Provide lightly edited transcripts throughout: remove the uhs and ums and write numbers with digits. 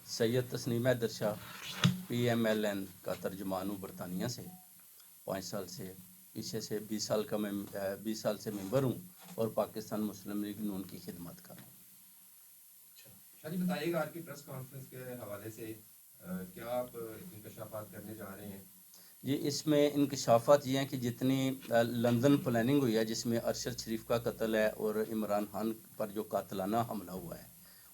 Syed Tasneem Haider Shah PMLN का तर्जुमान हूँ बरतानिया से। 5 साल से पीछे से 20 साल का मैं 20 साल से मेंबर हूँ और पाकिस्तान मुस्लिम लीग नून की खिदमत कर रहा हूँ। शाह जी बताइएगा आज की प्रेस कॉन्फ्रेंस के हवाले से क्या आप इंकशाफात करने जा रहे हैं? जी, इसमें इंकशाफात ये हैं कि जितनी लंदन प्लानिंग हुई है जिसमें अरशद शरीफ का कत्ल है और इमरान खान पर जो कातलाना हमला हुआ है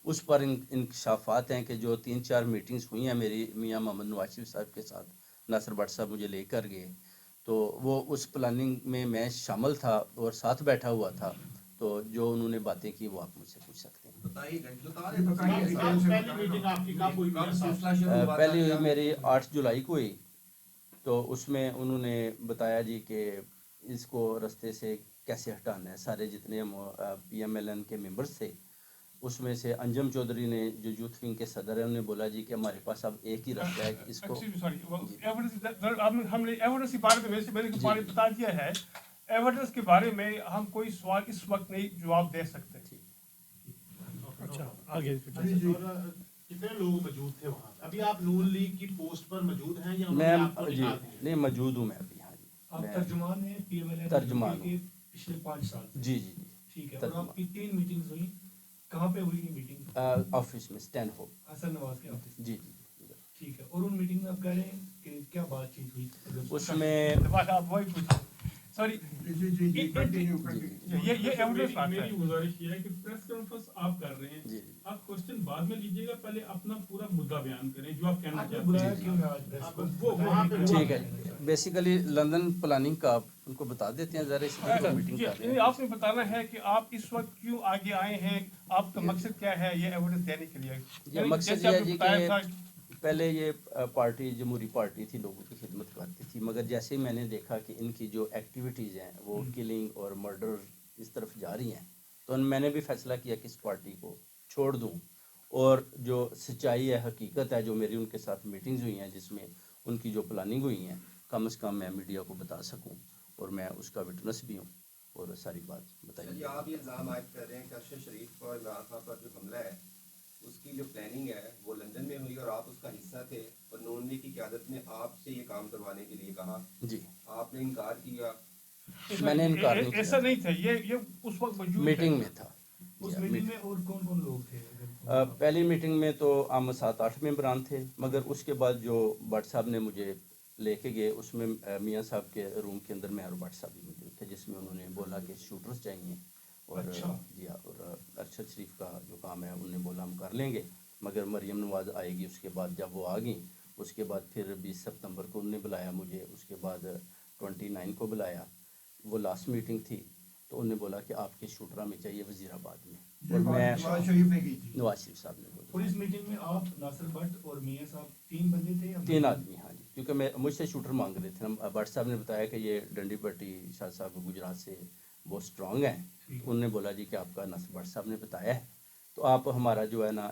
उस पर इंकशाफात हैं कि जो 3-4 मीटिंग्स हुई हैं मेरी मियाँ मोहम्मद नवाज शरीफ साहब के साथ, नासिर भट्ट साहब मुझे लेकर गए तो वो उस प्लानिंग में मैं शामिल था और साथ बैठा हुआ था, तो जो उन्होंने बातें की वो आप मुझसे पूछ सकते हैं। पहली हुई मेरी 8 जुलाई को हुई, तो उसमें उन्होंने बताया जी कि इसको रास्ते से कैसे हटाना है। सारे जितने PMLN के मेंबर्स थे उसमें से अंजम चौधरी ने जो यूथ विंग के सदर हैं उन्होंने बोला जी कि हमारे पास अब एक ही रास्ता है कि इसको हमने एविडेंस के बारे में वैसे मैंने बता दिया है। एविडेंस के बारे में हम कोई सवाल इस वक्त नहीं जवाब दे सकते। अच्छा आगे कितने लोग मौजूद थे वहाँ? अभी आप नून लीग की पोस्ट पर मौजूद हैं या मैं आपको जी नहीं मौजूद हूँ मैं अभी। हाँ जी, आप तर्जुमान हैं PMLN तर्जुमान के पिछले 5 साल से। जी जी जी ठीक है। और आपकी 3 मीटिंग्स हुई, कहाँ पे हुई ये मीटिंग? ऑफिस में स्टैंड हो हसन नवाज के ऑफिस। जी जी ठीक है। और उन मीटिंग में आप कह रहे हैं कि क्या बातचीत हुई? उसमें आप वही पूछो। सॉरी ये एविडेंस बात है। मेरी गुजारिश ये है कि प्रेस कॉन्फ्रेंस आप कर रहे हैं, आप क्वेश्चन बाद में लीजिएगा, पहले अपना पूरा मुद्दा बयान करें जो आप कहना चाहते हैं। ठीक है, बेसिकली लंदन प्लानिंग का उनको बता देते हैं जरा इसकी मीटिंग कर रहे हैं। आपने बताना है कि आप इस वक्त क्यों आगे आए हैं, आपका मकसद क्या है ये एविडेंस देने के लिए? ये मकसद ये है जी कि पहले ये पार्टी जमहूरी पार्टी थी, लोगों की खिदमत करती थी, मगर जैसे ही मैंने देखा कि इनकी जो एक्टिविटीज़ हैं वो किलिंग और मर्डर इस तरफ जा रही हैं, तो मैंने भी फैसला किया कि इस पार्टी को छोड़ दूं और जो सच्चाई है, हकीकत है, जो मेरी उनके साथ मीटिंग्स हुई हैं जिसमें उनकी जो प्लानिंग हुई हैं, कम से कम मैं मीडिया को बता सकूं और मैं उसका विटनेस भी हूं और सारी बात बताइए। आप ये इल्ज़ाम आयद कर रहे हैं कि अरशद शरीफ और इमरान खान पर जो हमला है उसकी जो प्लानिंग है वो लंदन में हुई और आप उसका हिस्सा थे और नून लीग की क़यादत ने आपसे ये काम करवाने के लिए कहा जी, आपने इनकार किया? मैंने इनकार नहीं किया। ऐसा नहीं था, ये उस वक्त मौजूद मीटिंग में था। उस मीटिंग में और कौन कौन लोग थे? पहली मीटिंग में तो हम 7-8 मेंबरान थे, मगर उसके बाद जो भट्ट साहब ने मुझे लेके गए उसमें मियाँ साहब के रूम के अंदर मैं और भट्ट साहब भी मौजूद थे, जिसमें उन्होंने बोला कि शूटर्स चाहिए और जी और अरशद शरीफ का जो काम है उन्होंने बोला हम कर लेंगे, मगर मरियम नवाज आएगी उसके बाद। जब वो आ गई उसके बाद फिर 20 सितंबर को उन्होंने बुलाया मुझे, उसके बाद 29 को बुलाया, वो लास्ट मीटिंग थी, तो उन्होंने बोला कि आपके शूटर हमें चाहिए वजीराबाद में, और मैं नवाज शरीफ साहब ने बोला। और इस मीटिंग में आप, नासिर भट्ट और मियाँ साहब 3 बंदे थे? 3 आदमी, हाँ जी, क्योंकि मैं मुझसे शूटर मांग रहे थे। भट्ट साहब ने बताया कि ये डंडी पट्टी शाह साहब गुजरात से बहुत स्ट्रॉन्ग हैं, उन्होंने बोला जी कि आपका नासिर भट्ट साहब ने बताया है, तो आप हमारा जो है ना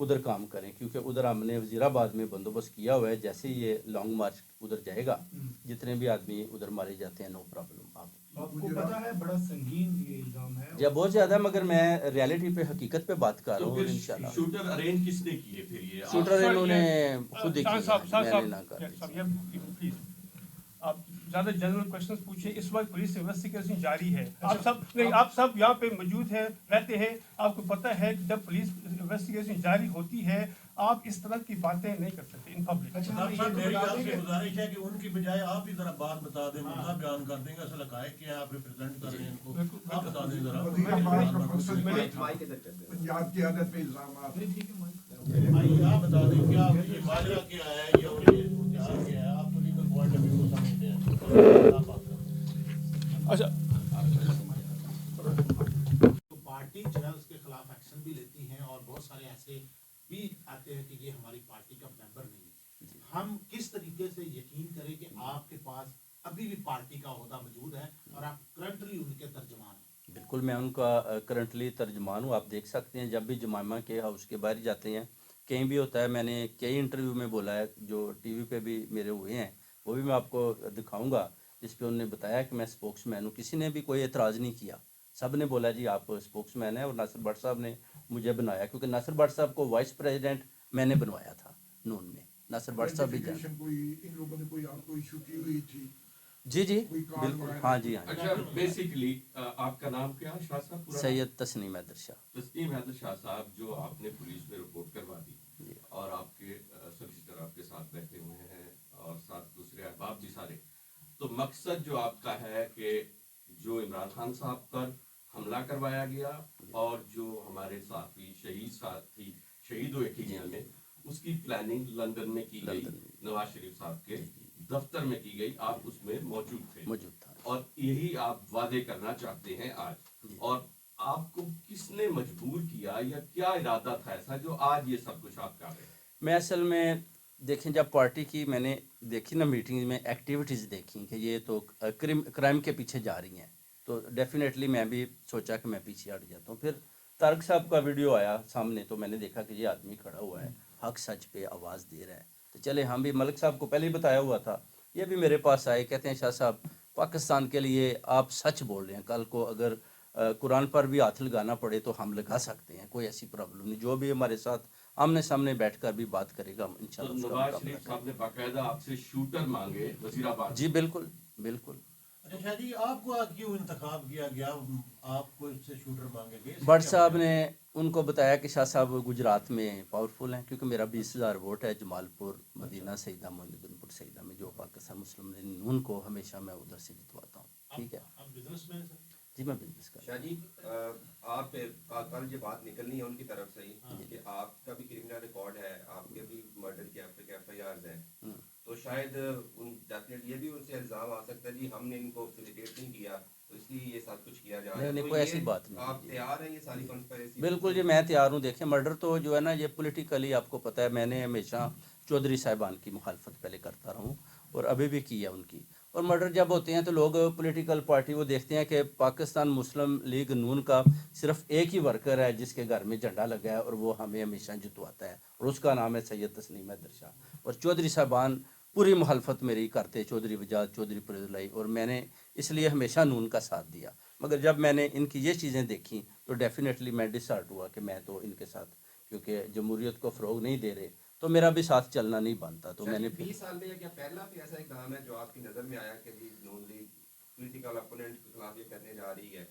उधर काम करें, क्योंकि उधर हमने वजीराबाद में बंदोबस्त किया हुआ है, जैसे ही ये लॉन्ग मार्च उधर जाएगा जितने भी आदमी उधर मारे जाते हैं नो प्रॉब्लम। आपको पता है बड़ा संगीन ये इल्जाम है? जब बहुत ज़्यादा, मगर मैं रियलिटी पे हकीकत पे बात कर रहा हूँ। इंशाल्लाह शूटर अरेंज किसने किए फिर? ये शूटर इन्होंने खुद ही किया, मैंने ना कर प्लीज आप ज़्यादा जनरल क्वेश्चंस पूछें। इस वक्त पुलिस इन्वेस्टिगेशन जारी है, आप सब नहीं, आप सब यहाँ पे मौजूद हैं, रहते हैं, आपको पता है कि जब पुलिस इन्वेस्टिगेशन जारी होती है आप इस तरह की बातें नहीं कर सकते इन पब्लिक। मेरी आपसे गुजारिश है कि उनकी बजाय आप ही जरा बात बता दें, मुद्दा बयान कर देंगे, ऐसा लगा है कि आप रिप्रेजेंट कर रहे हैं इनको, आप बता दें जरा। पंजाब की आदत पे इल्जाम आप बता दें क्या ये मालिया क्या है या क्या है, आप तो लीगल पॉइंट ऑफ व्यू समझते हैं। अच्छा, तो पार्टी जो है उसके खिलाफ एक्शन भी लेती हैं और बहुत सारे ऐसे भी आते हैं कि ये हमारी पार्टी का मेंबर नहीं है। हम किस तरीके से यकीन करें कि आपके पास अभी भी पार्टी का ओहदा मौजूद है और आप करंटली उनके तर्जमान हैं? बिल्कुल, मैं उनका करंटली तर्जमान हूँ। आप देख सकते हैं जब भी जमामा के हाउस के बाहर जाते हैं, कहीं भी होता है, मैंने कई इंटरव्यू में बोला है, जो टीवी पे भी मेरे हुए हैं वो भी मैं आपको दिखाऊंगा, जिस पे उन्होंने बताया कि मैं स्पोक्समैन हूँ। किसी ने भी कोई एतराज़ नहीं किया, सब ने बोला जी आप स्पोक्स मैन हैं, और नासिर भट्ट साहब ने मुझे बनाया, क्योंकि नासिर भट्ट साहब को वाइस प्रेसिडेंट मैंने बनवाया था नून में। नासिर भट्ट साहब भी जानते, इन लोगों ने कोई आपको इशू की हुई थी? जी जी कोई कार्ड बिल्कुल, वगैरह? हाँ जी हाँ जी। अच्छा, बेसिकली आपका नाम क्या है शाह साहब? पूरा सैयद तस्नीम हैदर शाह। तस्नीम हैदर शाह साहब, जो आपने पुलिस में रिपोर्ट करवा दी और आपके सोलिसिटर आपके साथ बैठे हुए हैं और साथ दूसरे अहबाब भी सारे, तो मकसद जो आपका है कि जो इमरान खान साहब पर हमला करवाया गया और जो हमारे साथी साथी शहीद हुए कीनिया में, उसकी प्लानिंग लंदन में की गई, नवाज शरीफ साहब के दफ्तर में की गई, आप उसमें मौजूद था और यही आप वादे करना चाहते हैं आज। और आपको किसने मजबूर किया या क्या इरादा था ऐसा जो आज ये सब कुछ आप कर रहे हैं? मैं असल में देखें, जब पार्टी की मैंने देखी ना मीटिंग में एक्टिविटीज़ देखी कि ये तो क्राइम के पीछे जा रही हैं, तो डेफिनेटली मैं भी सोचा कि मैं पीछे हट जाता हूँ। फिर तारक साहब का वीडियो आया सामने, तो मैंने देखा कि ये आदमी खड़ा हुआ है, हक सच पे आवाज़ दे रहा है, तो चले हम भी, मलिक साहब को पहले ही बताया हुआ था, ये भी मेरे पास आए, कहते हैं शाह साहब पाकिस्तान के लिए आप सच बोल रहे हैं, कल को अगर कुरान पर भी हाथ लगाना पड़े तो हम लगा सकते हैं, कोई ऐसी प्रॉब्लम नहीं, जो भी हमारे साथ आमने सामने बैठकर भी बात करेगा हम तो इंशाल्लाह उसका नवाज मुकाबला शरीफ साहब ने बाकायदा आपसे शूटर मांगे वजीराबाद? करेंगे। जी बिल्कुल बिल्कुल। अच्छा शाह जी, आपको क्यों इंतखाब किया गया, आपको इससे शूटर मांगे गए? भट्ट साहब ने उनको बताया कि शाह साहब गुजरात में पावरफुल हैं, क्योंकि मेरा 20,000 वोट है जमालपुर, मदीना, सईदा, मोइनुद्दीनपुर सईदा में, जो पाकिस्तान मुस्लिम लीग नून को हमेशा मैं उधर से जितवाता हूँ। ठीक है आप बिजनेसमैन सर? जी, मैं बिजनेस कर शाह जी, आप कल जो बात निकलनी है उनकी तरफ से ही कि आपका भी क्रिमिनल रिकॉर्ड है, आपके भी मर्डर के FIRs हैं, तो शायद डेफिनेटली ये भी उनसे इल्ज़ाम आ सकता है जी हमने इनको फैसिलिटेट नहीं किया, तो इसलिए ये सब कुछ किया जा रहा है। नहीं, तो कोई ये ऐसी बात नहीं आप है। तैयार हैं ये सारी कॉन्स्पिरेसी? बिल्कुल जी, मैं तैयार हूँ। देखिए, मर्डर तो जो है ना, ये पॉलिटिकली आपको पता है, मैंने हमेशा चौधरी साहिबान की मुखालफत पहले करता रहा हूँ और अभी भी की है उनकी। और मर्डर जब होते हैं तो लोग पॉलिटिकल पार्टी वो देखते हैं कि पाकिस्तान मुस्लिम लीग नून का सिर्फ एक ही वर्कर है जिसके घर में झंडा लगा है और वो हमें हमेशा जितवाता है, और उसका नाम है सैयद तस्नीम हैदर शाह। और चौधरी साहिबान पूरी मुखालफत मेरी करते, चौधरी वजाद, चौधरी फरीदुल्लाह, और मैंने इसलिए हमेशा नून का साथ दिया। मगर जब मैंने इनकी ये चीज़ें देखी तो डेफिनेटली मैं डिसहार्ट हुआ कि मैं तो इनके साथ, क्योंकि जमहूरियत को फ़रोग नहीं दे रहे, तो मेरा भी साथ चलना नहीं बनता। तो मैंने 20 साल में या क्या पहला भी ऐसा इकदाम है जो आपकी नज़र में आया कि जी नून लीग पॉलिटिकल अपोनेंट के खिलाफ ये करने जा रही है?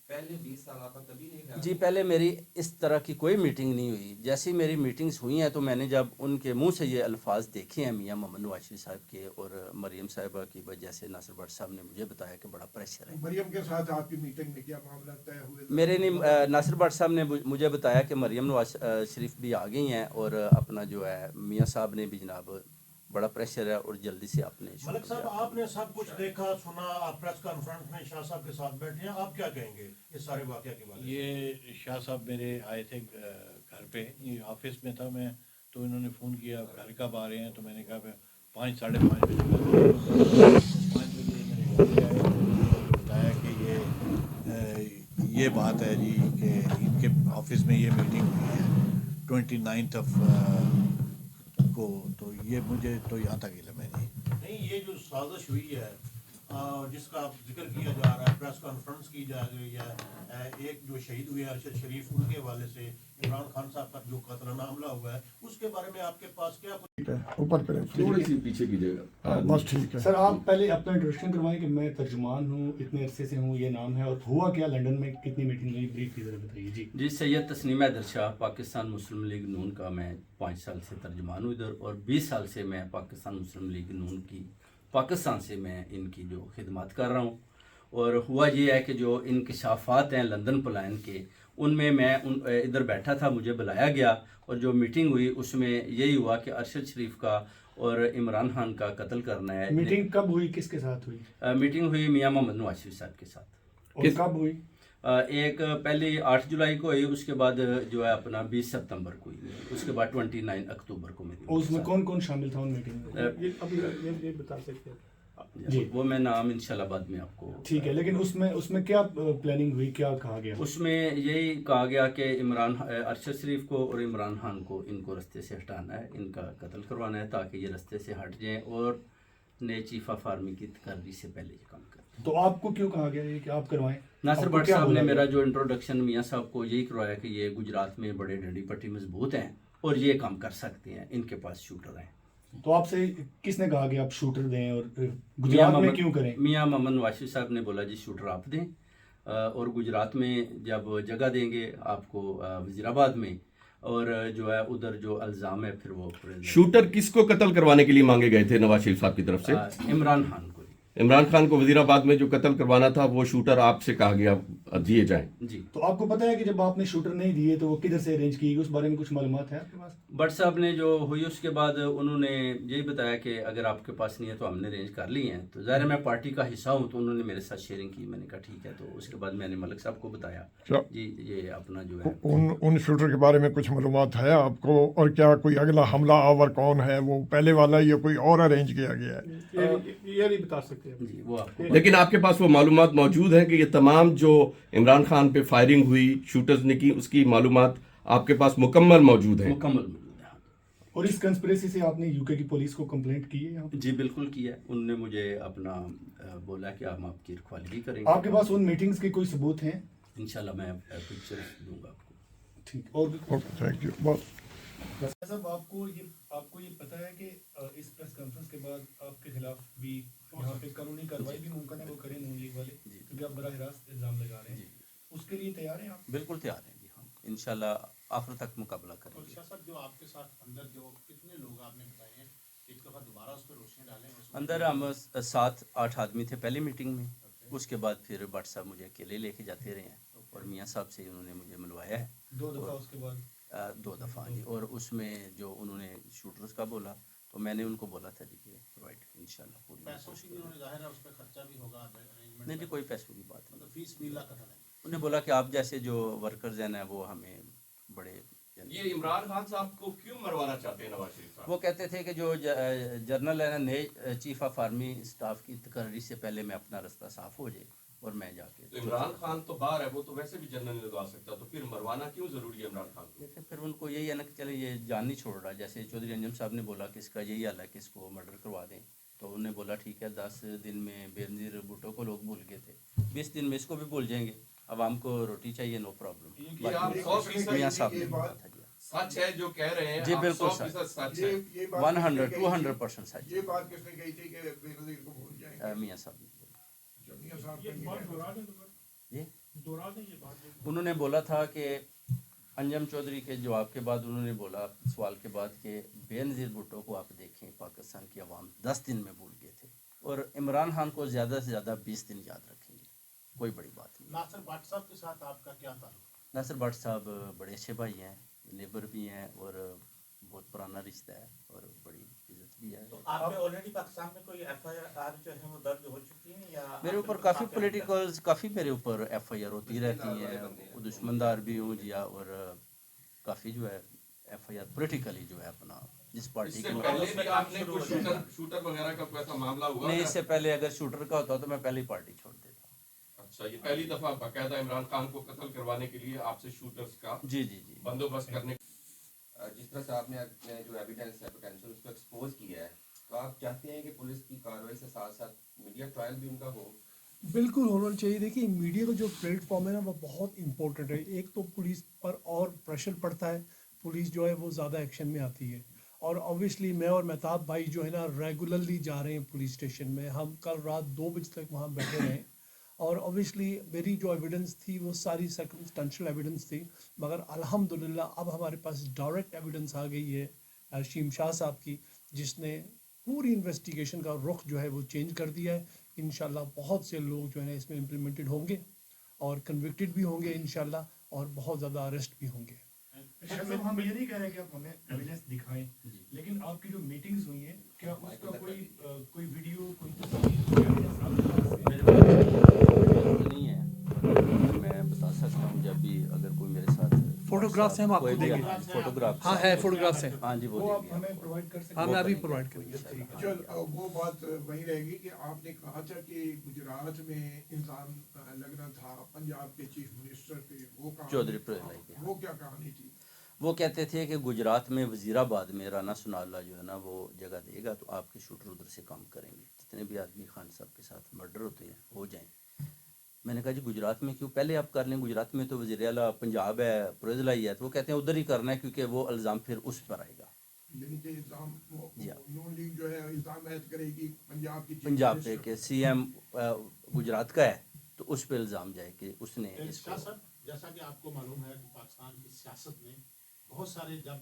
पहले 20 साल आपका कभी नहीं ख्याल? जी, पहले मेरी इस तरह की कोई मीटिंग नहीं हुई। जैसी मेरी मीटिंग्स हुई हैं तो मैंने जब उनके मुंह से ये अल्फाज देखे हैं मियां मोहम्मद नवाज शरीफ साहब के और मरियम साहिबा की वजह से, नासिर भट्ट साहब ने मुझे बताया कि बड़ा प्रेशर है। मरियम के साथ आपकी मीटिंग में क्या मामला तय हुए? मेरे नहीं, नासिर भट्ट साहब ने मुझे बताया कि मरियम नवाज शरीफ भी आ गई हैं और अपना जो है मियाँ साहब ने भी जनाब बड़ा प्रेशर है और जल्दी से आपने मलिक साहब, आपने सब कुछ देखा सुना, आप प्रेस कॉन्फ्रेंस में शाह साहब के साथ बैठे हैं, आप क्या कहेंगे इस सारे वाकया के बारे में? ये शाह साहब मेरे आए थे घर पे, ये ऑफिस में था मैं, तो इन्होंने फ़ोन किया घर कब आ रहे हैं, तो मैंने कहा 5 साढ़े 5 बजे 5 बजे मेरे घर पे आए, तो बताया कि ये बात है जी कि इनके ऑफिस में ये मीटिंग हुई है 29 को, तो ये मुझे तो यहाँ तक इल्म है नहीं। नहीं, ये जो साजिश हुई है जिसका जिक्र किया जा रहा है, प्रेस कॉन्फ्रेंस की जा रही है, एक जो शहीद हुए अरशद शरीफ, उनके हवाले से इमरान खान साहब का जो कत्लना हमला हुआ है, उसके बारे में आपके पास क्या कुछ? ऊपर करें थोड़ी सी पीछे कीजिएगा। बस ठीक है। सर, आप पहले अपना इंट्रोडक्शन करवाएं कि मैं तर्जुमान हूँ, इतने अरसे से हूँ, ये नाम है, और हुआ क्या लंदन में, कितनी मीटिंग हुई, ब्रीफ की ज़रा बताइए जी। जी, सैयद तस्नीम हैदर शाह, पाकिस्तान मुस्लिम लीग नून का मैं 5 साल से तर्जुमान हूँ इधर, और 20 साल से मैं पाकिस्तान मुस्लिम लीग नून की पाकिस्तान से मैं इनकी जो खिदमत कर रहा हूँ। और हुआ ये है कि जो इंकशाफात हैं लंदन पलायन के, उनमें मैं इधर बैठा था, मुझे बुलाया गया, और जो मीटिंग हुई उसमें यही हुआ कि अरशद शरीफ का और इमरान खान का कत्ल करना है। मीटिंग कब हुई, किसके साथ हुई? मीटिंग हुई मियां मोहम्मद नवाज शरीफ साहब के साथ। और कब हुई? एक पहले 8 जुलाई को हुई, उसके बाद जो है अपना 20 सितंबर को हुई, उसके बाद 29 अक्टूबर को मेरी। और उसमें कौन कौन शामिल था उन मीटिंग में? ये बता सकते हैं जी, वो मैं नाम इंशाल्लाह बाद में आपको। ठीक है, लेकिन उसमें क्या प्लानिंग हुई, क्या कहा गया? उसमें यही कहा गया कि अरशद शरीफ को और इमरान खान को, इनको रास्ते से हटाना है, इनका कत्ल करवाना है ताकि ये रास्ते से हट जाएं और नए चीफ ऑफ आर्मी की तकर्री से पहले ये काम करें। तो आपको क्यों कहा गया ये कि आप करवाएं? नासिर आपको भट्ट क्या साहब बोला ने गया? मेरा जो इंट्रोडक्शन मियाँ साहब को यही करवाया कि ये गुजरात में बड़े डंडी पट्टी मजबूत हैं और ये काम कर सकते हैं, इनके पास शूटर हैं। तो आपसे किसने कहा कि आप शूटर दें और गुजरात में क्यों करें? मियाँ मोहम्मद वाशिफ साहब ने बोला जी शूटर आप दें, और गुजरात में जब जगह देंगे आपको वजीराबाद में, और जो है उधर जो इल्ज़ाम है फिर वो शूटर किसको कत्ल करवाने के लिए मांगे गए थे नवाज शरीफ साहब की तरफ से? इमरान खान को। इमरान खान को वजीराबाद में जो कत्ल करवाना था वो शूटर आपसे कहा गया दिए जाएं। जी। तो आपको पता है कि जब आपने शूटर नहीं दिए तो वो किधर से अरेंज की गई, उस बारे में कुछ मालूमात है आपके पास? भट्ट साहब ने जो हुई उसके बाद उन्होंने यही बताया कि अगर आपके पास नहीं है तो हमने अरेंज कर ली हैं। तो ज़ाहिर मैं पार्टी का हिस्सा हूँ तो उन्होंने मेरे साथ शेयरिंग की, मैंने कहा ठीक है। तो उसके बाद मैंने मलिक साहब को बताया जी ये अपना जो है उन शूटर के बारे में कुछ मालूमात है आपको, और क्या कोई अगला हमला आवर कौन है, वो पहले वाला या कोई और अरेंज किया गया है? ये नहीं बता सकते हम। जी वो आपको लेकिन आपके पास वो मालूमात मौजूद है कि ये तमाम जो इमरान खान पे फायरिंग हुई शूटर्स ने की, उसकी मालूमात आपके पास मुकम्मल मौजूद है? मुकम्मल मौजूद है। और इस कंस्पिरेसी से आपने यूके की पुलिस को कंप्लेंट की है यहाँ पे? जी बिल्कुल किया है। उन्होंने मुझे अपना बोला कि हम आपकी रखवाली भी करेंगे। आपके पास उन मीटिंग्स के कोई सबूत हैं? इंशाल्लाह मैं पिक्चर दूंगा आपको। ठीक। और ओके, थैंक यू। बहुत साहब आपको ये पता है कि इस प्रेस कॉन्फ्रेंस के बाद आपके खिलाफ भी यहाँ पे कानूनी कार्रवाई भी मुमकिन है वो करें नून लीग वाले, क्योंकि आप बराह रास्त इल्जाम लगा रहे हैं, उसके लिए तैयार हैं आप? बिल्कुल तैयार हैं जी, हम इंशाल्लाह आखिर तक मुकाबला और करेंगे। शाह साहब जो आपके साथ अंदर जो कितने लोग आपने बताए हैं, एक दफा दोबारा उस पर रोशनी डालें। अंदर हम 7-8 आदमी थे पहली मीटिंग में, उसके बाद फिर भट्ट साहब मुझे अकेले लेके जाते रहे हैं और मियाँ साहब से उन्होंने मुझे मिलवाया है 2 दफ़ा, उसके बाद 2 दफ़ा जी। और उसमें जो उन्होंने शूटर्स का बोला तो मैंने उनको बोला था जी कि प्रोवाइड इंशाल्लाह पूरी पैसों कोशिश की भी उन्होंने ज़ाहिर है उस पर खर्चा भी होगा, अरेंजमेंट नहीं जी कोई पैसों की बात नहीं। मतलब फीस भी कतल है। उन्होंने बोला कि आप जैसे जो वर्कर्स हैं ना वो हमें बड़े ये इमरान खान साहब को क्यों मरवाना चाहते हैं नवाज शरीफ साहब? वो कहते थे कि जो जनरल है ना नए चीफ ऑफ आर्मी स्टाफ की तकर्री से पहले मैं अपना रास्ता साफ हो जाए और मैं जाके तो इमरान खान तो बाहर है, वो तो वैसे भी जनरल नहीं लगा सकता, तो फिर मरवाना क्यों जरूरी है इमरान खान को? देखिए फिर उनको यही है ना कि चले ये जान नहीं छोड़ रहा। जैसे चौधरी अंजम साहब ने बोला कि इसका यही हाल है कि इसको मर्डर करवा दें, तो उन्होंने बोला ठीक है 10 दिन में बेनज़ीर भुट्टो को लोग भूल गए थे, 20 दिन में इसको भी भूल जाएंगे। अब हमको रोटी चाहिए, नो प्रॉब्लम। ये आप 100% मियाँ साहब ने बोला था जी सच है जो कह रहे हैं? जी आप बिल्कुल 100% सच है? ये बात 100-200% सच ये बात किसने कही थी कि बेनज़ीर को भूल जाएंगे? मियाँ साहब ने बोला। मियां साहब ये ने बात कहा। दोहरा दें ये दोहरा दें ये बात। उन्होंने बोला था कि अंजम चौधरी के जवाब के बाद उन्होंने बोला सवाल के बाद कि बेनज़ीर भुट्टो को आप देखें पाकिस्तान की आवाम 10 दिन में भूल गए थे और इमरान खान को ज़्यादा से ज़्यादा 20 दिन याद रखेंगे, कोई बड़ी बात नहीं। नासिर भट्ट साहब के साथ आपका क्या ताल्लुक? नासिर भट्ट साहब बड़े अच्छे भाई हैं, नेबर भी हैं और बहुत पुराना रिश्ता है और बड़ी इज्जत भी है। तो आप पे ऑलरेडी पाकिस्तान में कोई एफआईआर जो है वो दर्ज हो चुकी है या मेरे ऊपर काफ़ी पॉलिटिकल्स काफ़ी मेरे ऊपर एफआईआर होती रहती हैं, दुश्मनदार भी हूँ जी और काफ़ी जो है एफआईआर पॉलिटिकली जो है अपना जिस पार्टी इससे की पहले भी आपने कोई शूटर वगैरह का कोई ऐसा मामला हुआ नहीं, है? इससे पहले अगर शूटर का होता तो मैं पहले ही पार्टी छोड़ देता। अच्छा, ये पहली दफा बाकायदा इमरान खान को कत्ल करवाने के लिए आपसे शूटर्स का जी जी जी बंदोबस्त करने। जिस तरह से आपने अपने जो एविडेंस है पोटेंशियल उसको एक्सपोज किया है, तो आप चाहते हैं कि पुलिस की कार्रवाई से साथ साथ मीडिया ट्रायल भी उनका हो? बिल्कुल होना चाहिए। देखिए मीडिया का जो प्लेटफॉर्म है ना वो बहुत इंपॉर्टेंट है। एक तो पुलिस पर और प्रेशर पड़ता है, पुलिस जो है वो ज़्यादा एक्शन में आती है और ऑब्वियसली मैं और मेहताब भाई जो है ना रेगुलरली जा रहे हैं पुलिस स्टेशन में। हम कल रात 2 बजे तक वहाँ बैठे रहे और ऑब्वियसली मेरी जो एविडेंस थी वो सारी सर्कमस्टेंशियल एविडेंस थी, मगर अल्हम्दुलिल्लाह अब हमारे पास डायरेक्ट एविडेंस आ गई है हशीम शाह साहब की, जिसने पूरी इन्वेस्टिगेशन का रुख जो है वो चेंज कर दिया है। इंशाल्लाह बहुत से लोग जो है ना इसमें इम्प्लीमेंटेड होंगे और कन्विक्टेड भी होंगे इंशाल्लाह, और बहुत ज़्यादा अरेस्ट भी होंगे। हम ये नहीं कह रहे कि आप हमें एविडेंस दिखाएं, लेकिन आपकी जो मीटिंग्स हुई हैं क्या उसका कोई वीडियो कोई नहीं है? मैं बता सकता हूँ जब भी अगर कोई मेरे साथ फोटोग्राफ्स हैं हम आपको देंगे। फोटोग्राफ हाँ है, फोटोग्राफ्स हैं। हाँ जी वो आप हमें प्रोवाइड कर सकते हाँ हैं? मैं अभी प्रोवाइड करूँगा। चल वो बात वही रहेगी कि आपने कहा था कि गुजरात में इंसान लगना था पंजाब के चीफ मिनिस्टर पे, वो कहानी चौधरी प्रहलाद के। वो क्या कहानी थी? वो कहते थे कि गुजरात में वजीराबाद में राना सुनाला जो है ना वो जगह देगा तो आपके शूटर उधर से काम करेंगे। जितने भी आदमी खान साहब के साथ मर्डर होते हैं हो जाएं। मैंने कहा जी गुजरात में क्यों, पहले आप कर लें, गुजरात में तो वज़ीर आला पंजाब है, पुरजला ही है, तो वो कहते हैं उधर ही करना है क्योंकि वो इल्ज़ाम फिर उस पर आएगा। यानी कि इल्जाम जी हाँ। नून लीग जो है इल्जाम आयद करेगी पंजाब की पंजाब पे कि CM गुजरात का है तो उस पे इल्ज़ाम जाए कि उसने शाह इसको। साहब, जैसा कि आपको मालूम है कि पाकिस्तान की सियासत में बहुत सारे जब